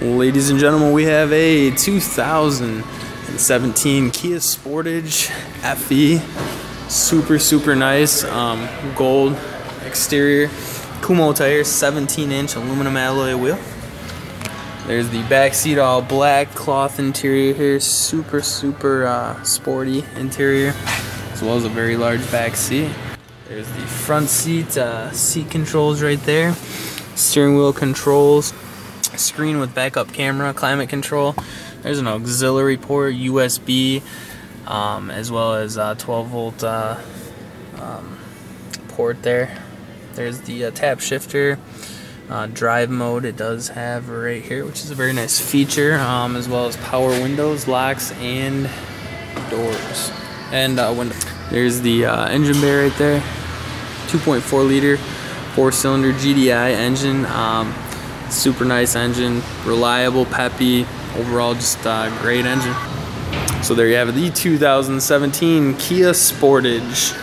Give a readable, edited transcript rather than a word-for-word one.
Ladies and gentlemen, we have a 2017 Kia Sportage FE. Super nice. Gold exterior. Kumho tires, 17-inch aluminum alloy wheel. There's the back seat, all black cloth interior here. Super sporty interior, as well as a very large back seat. There's the front seat, seat controls right there. Steering wheel controls. Screen with backup camera, climate control. There's an auxiliary port, USB, as well as 12-volt port there. There's the tap shifter, drive mode it does have right here, which is a very nice feature, as well as power windows, locks, and doors, and windows. There's the engine bay right there, 2.4 liter, 4-cylinder GDI engine. Super nice engine, reliable, peppy, overall just a great engine. So there you have it, the 2017 Kia Sportage.